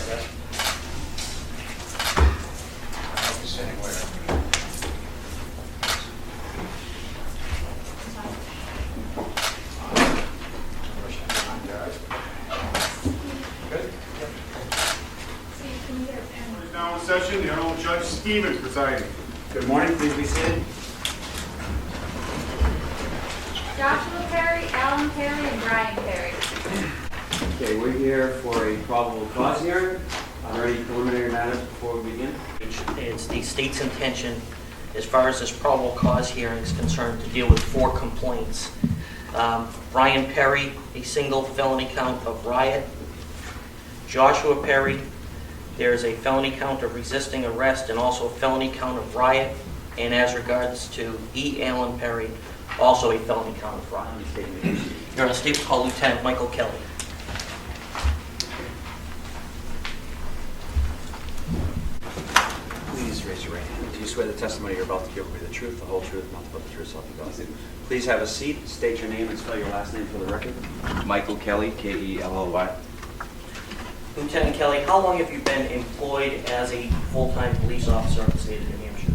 sir. Just anywhere. Good. Is now in session. The Honorable Judge Stevens presiding. Good morning. Please be seated. Joshua Perry, Alan Perry, and Brian Perry. Okay, we're here for a probable cause hearing. Are there any preliminary matters before we begin? It's the state's intention, as far as this probable cause hearing is concerned, to deal with 4 complaints. Brian Perry, a single felony count of riot. Joshua Perry, there's a felony count of resisting arrest and also a felony count of riot. And as regards to E. Alan Perry, also a felony count of riot. Your Honor, State Call Lieutenant Michael Kelly. Please raise your right hand. Do you swear the testimony you're about to give will be the truth, the whole truth, nothing but the truth, so help you God? Please have a seat. State your name and spell your last name for the record. Michael Kelly, Kelly. Lieutenant Kelly, how long have you been employed as a full-time police officer in the state of New Hampshire?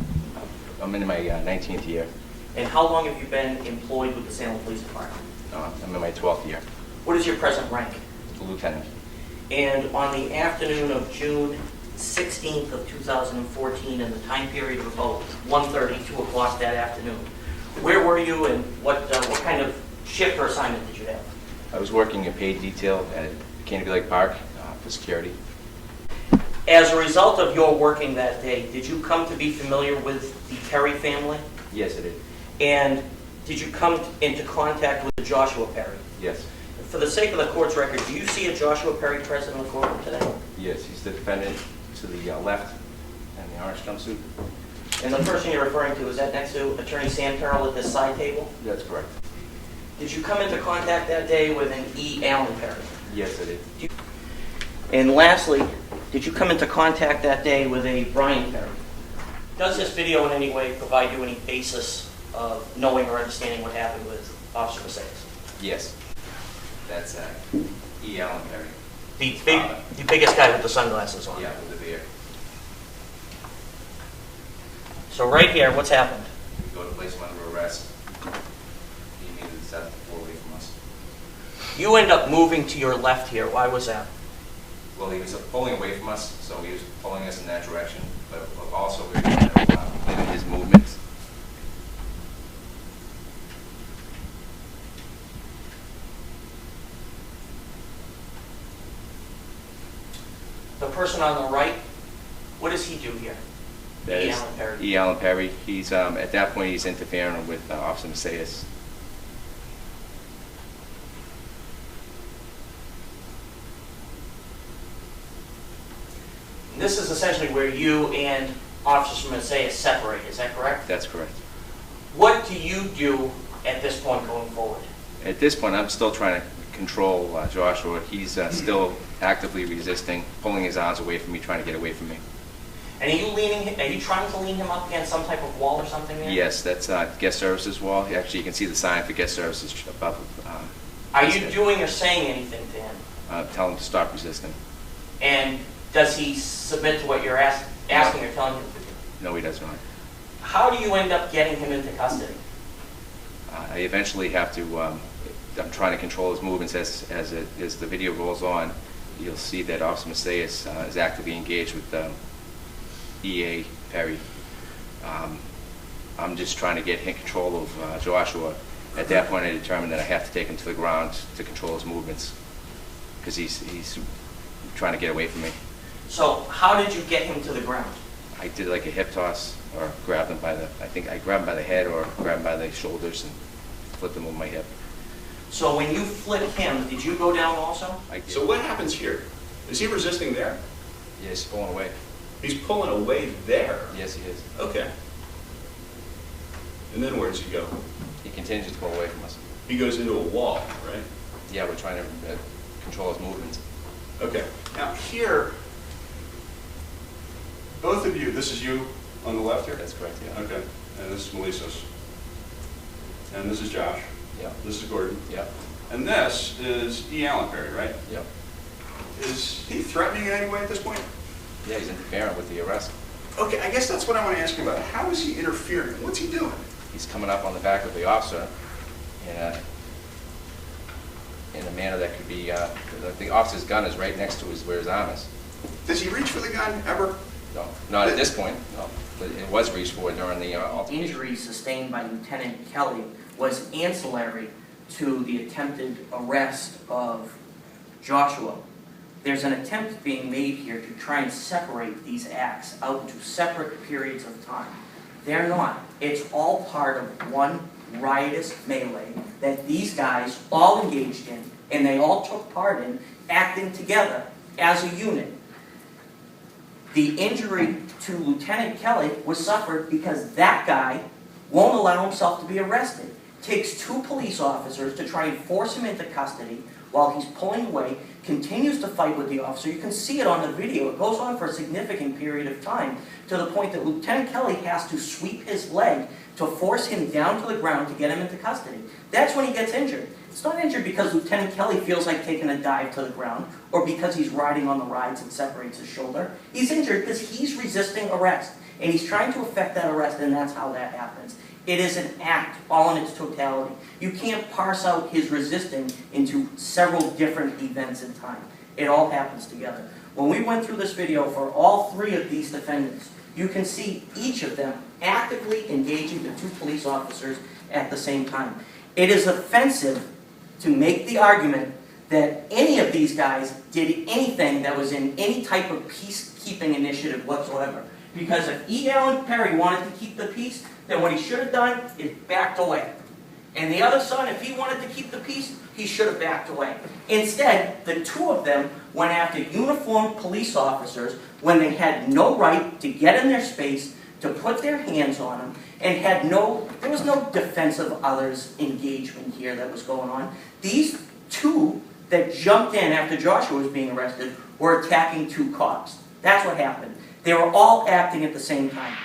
I'm in my 19th year. And how long have you been employed with the Salem Police Department? I'm in my 12th year. What is your present rank? Lieutenant. And on the afternoon of June 16th of 2014, in the time period of about 1:30, 2 o'clock that afternoon, where were you and what kind of shift or assignment did you have? I was working a paid detail at Canobie Lake Park for security. As a result of your working that day, did you come to be familiar with the Perry family? Yes, I did. And did you come into contact with Joshua Perry? Yes. For the sake of the court's record, do you see a Joshua Perry present in the courtroom today? Yes, he's the defendant to the left in the orange jumpsuit. And the person you're referring to, is that next to Attorney Sam Terrell at this side table? That's correct. Did you come into contact that day with an E. Alan Perry? Yes, I did. And lastly, did you come into contact that day with a Brian Perry? Does this video in any way provide you any basis of knowing or understanding what happened with Officer Macias? Yes. That's E. Alan Perry. The biggest guy with the sunglasses on. Yeah, with the beard. So right here, what's happened? We go to place him under arrest. He immediately set the floor away from us. You end up moving to your left here. Why was that? Well, he was pulling away from us, so he was pulling us in that direction, but also we were trying to limit his movements. The person on the right, what does he do here? That E. is Alan Perry. E. Alan Perry. He's at that point he's interfering with Officer Macias. This is essentially where you and Officer Macias separate, is that correct? That's correct. What do you do at this point going forward? At this point, I'm still trying to control Joshua. He's still actively resisting, pulling his arms away from me, trying to get away from me. And are you trying to lean him up against some type of wall or something there? Yes, that's guest services wall. Actually, you can see the sign for guest services above. Are you doing or saying anything to him? Tell him to stop resisting. And does he submit to what you're asking or telling him to do? No, he does not. How do you end up getting him into custody? I eventually have to, I'm trying to control his movements as the video rolls on. You'll see that Officer Macias is actively engaged with E.A. Perry. I'm just trying to get in control of Joshua. At that point, I determined that I have to take him to the ground to control his movements because he's trying to get away from me. So how did you get him to the ground? I did like a hip toss or grabbed him by I think I grabbed him by the head or grabbed him by the shoulders and flipped him with my hip. So when you flipped him, did you go down also? I did. So what happens here? Is he resisting there? Yes, pulling away. He's pulling away there. Yes, he is. Okay. And then where does he go? He continues to pull away from us. He goes into a wall, right? Yeah, we're trying to control his movements. Okay. Now here, both of you, this is you on the left here? That's correct, yeah. Okay. And this is Melissa's. And this is Josh. Yeah. This is Gordon. Yeah. And this is E. Alan Perry, right? Yep. Is he threatening in any way at this point? Yeah, he's interfering with the arrest. Okay, I guess that's what I want to ask you about. How is he interfering? What's he doing? He's coming up on the back of the officer in a manner that could be, the officer's gun is right next to where his arm is. Does he reach for the gun ever? No, not at this point, no. But it was reached for during the altercation. Injury sustained by Lieutenant Kelly was ancillary to the attempted arrest of Joshua. There's an attempt being made here to try and separate these acts out into separate periods of time. They're not. It's all part of one riotous melee that these guys all engaged in, and they all took part in, acting together as a unit. The injury to Lieutenant Kelly was suffered because that guy won't allow himself to be arrested. Takes 2 police officers to try and force him into custody while he's pulling away, continues to fight with the officer. You can see it on the video. It goes on for a significant period of time to the point that Lieutenant Kelly has to sweep his leg to force him down to the ground to get him into custody. That's when he gets injured. It's not injured because Lieutenant Kelly feels like taking a dive to the ground or because he's riding on the rides and separates his shoulder. He's injured because he's resisting arrest, and he's trying to effect that arrest, and that's how that happens. It is an act all in its totality. You can't parse out his resisting into several different events in time. It all happens together. When we went through this video for all 3 of these defendants, you can see each of them actively engaging the 2 police officers at the same time. It is offensive to make the argument that any of these guys did anything that was in any type of peacekeeping initiative whatsoever. Because if E. Allen Perry wanted to keep the peace, then what he should have done is backed away. And the other son, if he wanted to keep the peace, he should have backed away. Instead, the 2 of them went after uniformed police officers when they had no right to get in their space, to put their hands on them, and there was no defense of others engagement here that was going on. These 2 that jumped in after Joshua was being arrested were attacking 2 cops. That's what happened. They were all acting at the same time.